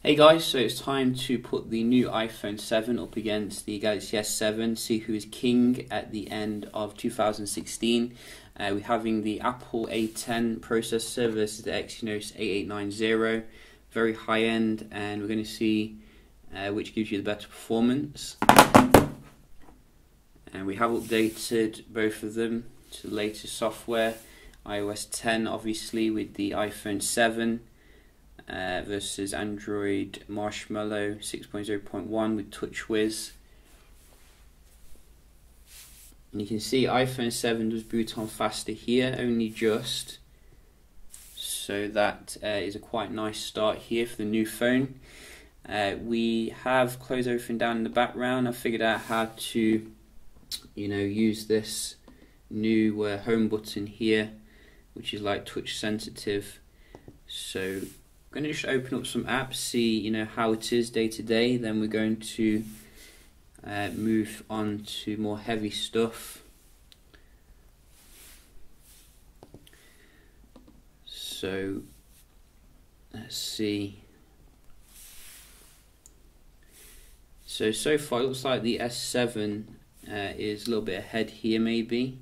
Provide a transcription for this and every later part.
Hey guys, so it's time to put the new iPhone 7 up against the Galaxy S7, see who is king at the end of 2016. We're having the Apple A10 processor versus the Exynos 8890, very high end, and we're going to see which gives you the better performance. And we have updated both of them to the latest software, iOS 10 obviously with the iPhone 7. Versus Android Marshmallow 6.0.1 with TouchWiz. And you can see iPhone 7 does boot on faster here, only just. So that is a quite nice start here for the new phone. We have closed everything down in the background. I figured out how to, use this new home button here, which is like touch sensitive. So I'm going to just open up some apps, see how it is day to day. Then we're going to move on to more heavy stuff. So let's see. So far it looks like the S7 is a little bit ahead here maybe.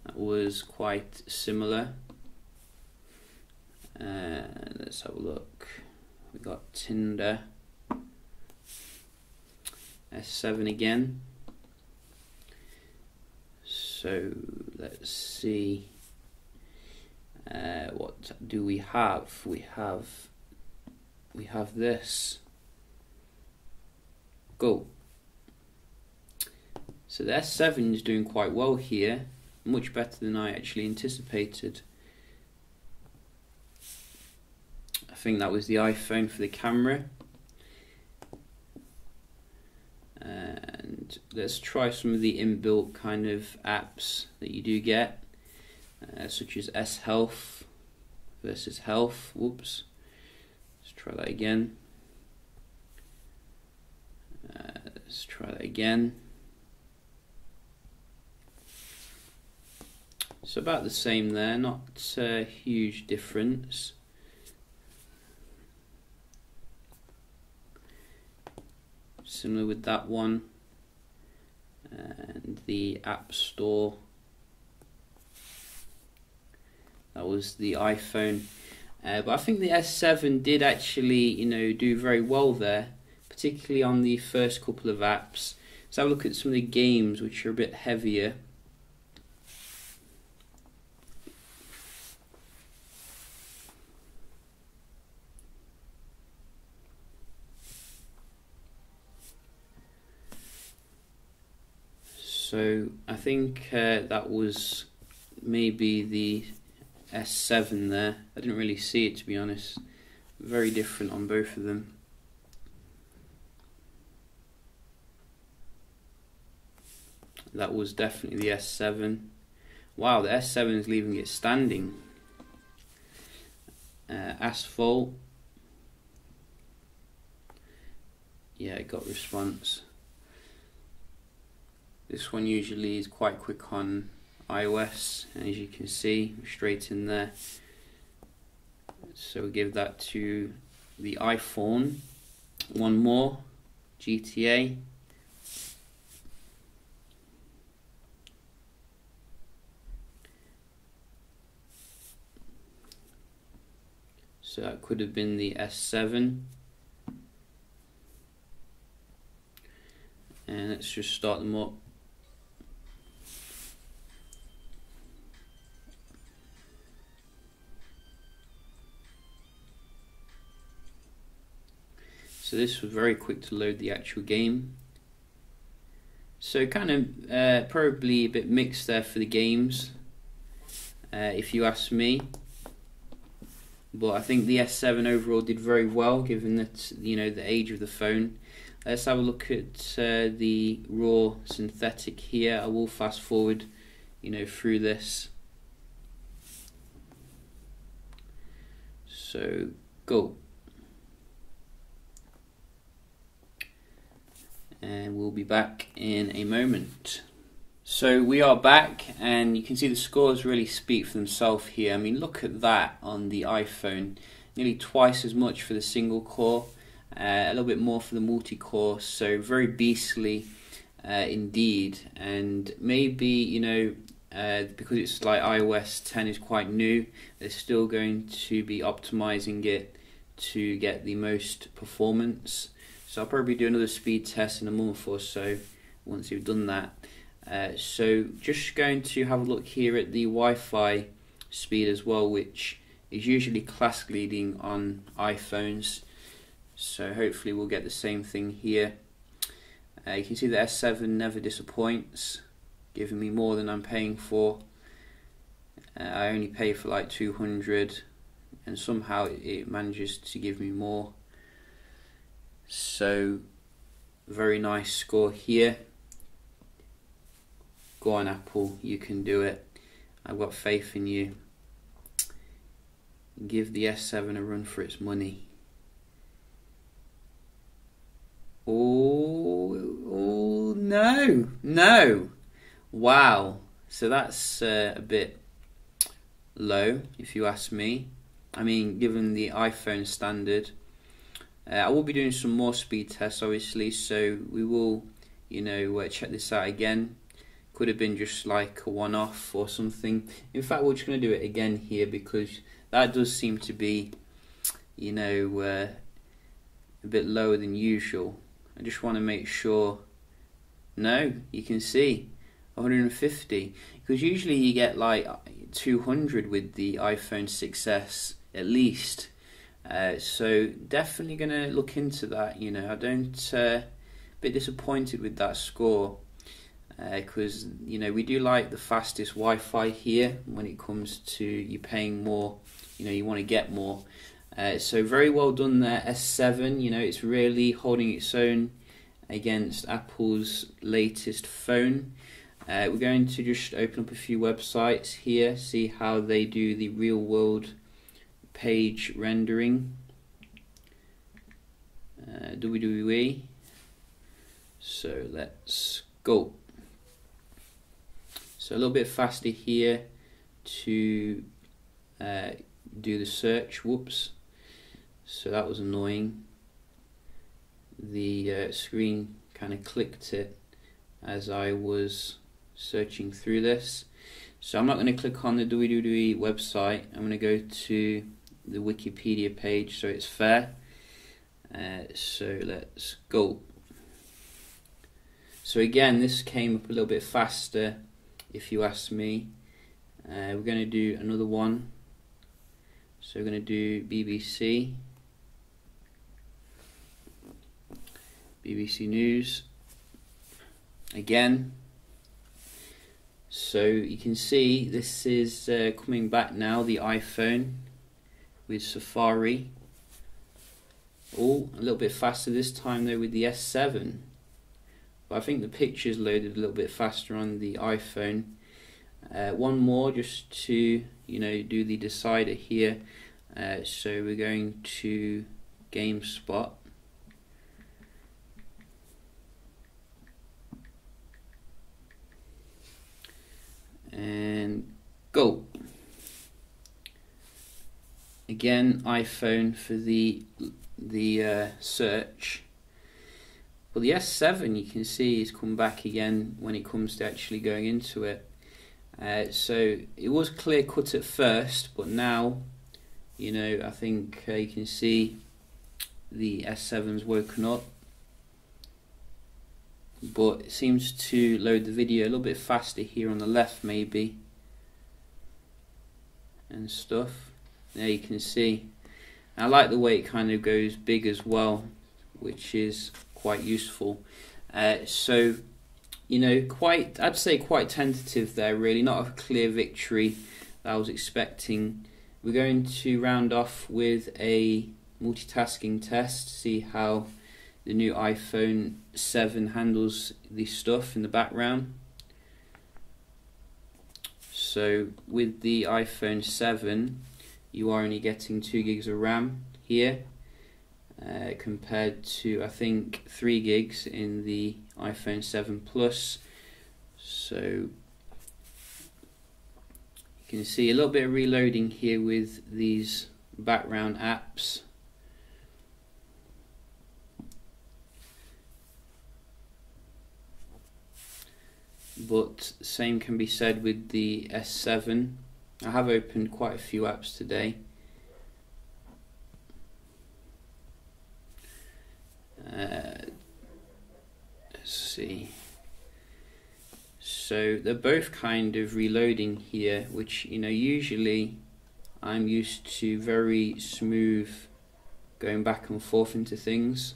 That was quite similar. Let's have a look. We got Tinder, S7 again. So let's see. What do we have? We have this. Go. So the S7 is doing quite well here, much better than I actually anticipated. I think that was the iPhone for the camera. And let's try some of the inbuilt kind of apps that you do get, such as S Health versus Health. Whoops. Let's try that again. Let's try that again. So about the same there, not a huge difference. Similar with that one, and the App Store, that was the iPhone. But I think the S7 did actually, do very well there, particularly on the first couple of apps. Let's have a look at some of the games which are a bit heavier. So I think that was maybe the S7 there. I didn't really see it, to be honest. Very different on both of them. That was definitely the S7. Wow, the S7 is leaving it standing. Asphalt. Yeah, it got response. This one usually is quite quick on iOS, and as you can see, straight in there. So we'll give that to the iPhone. One more, GTA. So that could have been the S7. And let's just start them up. So this was very quick to load the actual game. So kind of probably a bit mixed there for the games, if you ask me. But I think the S7 overall did very well, given that the age of the phone. Let's have a look at the raw synthetic here. I will fast forward, through this. So go. And we'll be back in a moment. So we are back, and you can see the scores really speak for themselves here. I mean, look at that on the iPhone. nearly twice as much for the single core, a little bit more for the multi-core, so very beastly indeed. And maybe, you know, because it's like iOS 10 is quite new, they're still going to be optimizing it to get the most performance. So I'll probably do another speed test in a month or so once you've done that. So just going to have a look here at the Wi-Fi speed as well, which is usually class leading on iPhones. So hopefully we'll get the same thing here. You can see the S7 never disappoints, giving me more than I'm paying for. I only pay for like 200 and somehow it manages to give me more. So very nice score here. Go on Apple, you can do it. I've got faith in you. Give the S7 a run for its money. Oh no. Wow. So that's a bit low if you ask me. I mean, given the iPhone standard. I will be doing some more speed tests obviously, so we will, you know, check this out again. Could have been just like a one-off or something. In fact, we're just going to do it again here because that does seem to be, you know, a bit lower than usual. I just want to make sure. No, you can see 150, because usually you get like 200 with the iPhone 6s at least. So definitely going to look into that. You know, I don't a bit disappointed with that score. Because you know, we do like the fastest Wi-Fi here when it comes to you paying more, you know, you want to get more. So very well done there, S7. You know, it's really holding its own against Apple's latest phone. We're going to just open up a few websites here, see how they do the real world page rendering. WWE. So let's go. So a little bit faster here to do the search. Whoops. So that was annoying. The screen kind of clicked it as I was searching through this. So I'm not going to click on the WWE website. I'm going to go to the Wikipedia page so it's fair. So let's go. So again, this came up a little bit faster if you ask me. We're going to do another one. So we're going to do BBC News again. So you can see this is coming back now, the iPhone with Safari. Oh, a little bit faster this time though with the S7. But I think the pictures loaded a little bit faster on the iPhone. One more just to, you know, do the decider here. So we're going to GameSpot. And go. Again, iPhone for the search. Well, the S7 you can see has come back again when it comes to actually going into it. So it was clear cut at first, but now, you know, I think you can see the S7's woken up. But it seems to load the video a little bit faster here on the left maybe. And stuff. There you can see. I like the way it kind of goes big as well, which is quite useful. So, you know, I'd say quite tentative there really, not a clear victory that I was expecting. We're going to round off with a multitasking test, see how the new iPhone 7 handles the stuff in the background. So with the iPhone 7 you are only getting 2 gigs of RAM here, compared to I think 3 gigs in the iPhone 7 Plus. So you can see a little bit of reloading here with these background apps. But same can be said with the S7. I have opened quite a few apps today. Let's see. So they're both kind of reloading here, which, you know, usually I'm used to very smooth going back and forth into things.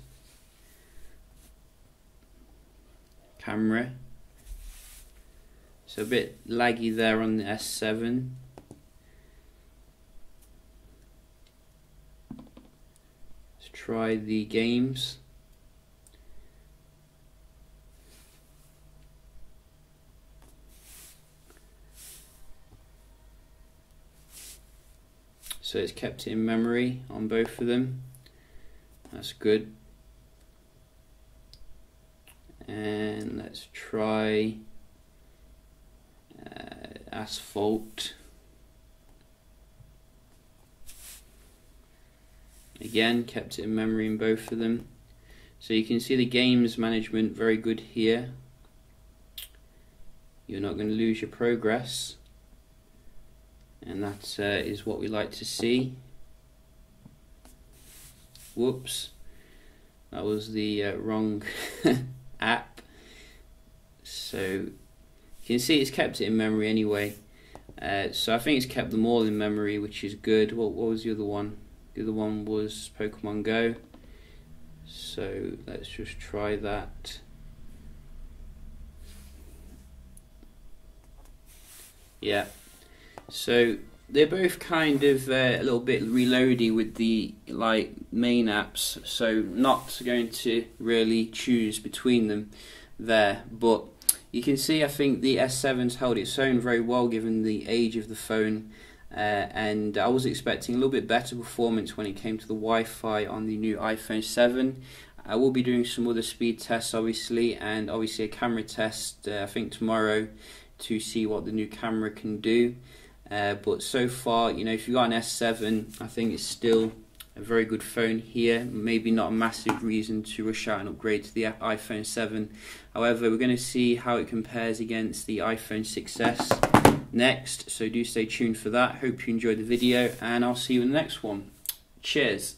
Camera. So a bit laggy there on the S7. Let's try the games. So it's kept it in memory on both of them. That's good. And let's try Asphalt. Again, kept it in memory in both of them. So you can see the games management very good here. You're not going to lose your progress, and that is what we like to see. Whoops, that was the wrong app. So you can see it's kept it in memory anyway. So I think it's kept them all in memory, which is good. What was the other one? The other one was Pokemon Go. So let's just try that. Yeah. So they're both kind of a little bit reloady with the main apps. So not going to really choose between them there, but you can see I think the S7's held its own very well given the age of the phone, and I was expecting a little bit better performance when it came to the Wi-Fi on the new iPhone 7. I will be doing some other speed tests obviously, and obviously a camera test I think tomorrow to see what the new camera can do. But so far, you know, if you've got an S7, I think it's still a very good phone here. Maybe not a massive reason to rush out and upgrade to the iPhone 7. However, we're going to see how it compares against the iPhone 6s next, so do stay tuned for that. Hope you enjoyed the video, and I'll see you in the next one. Cheers.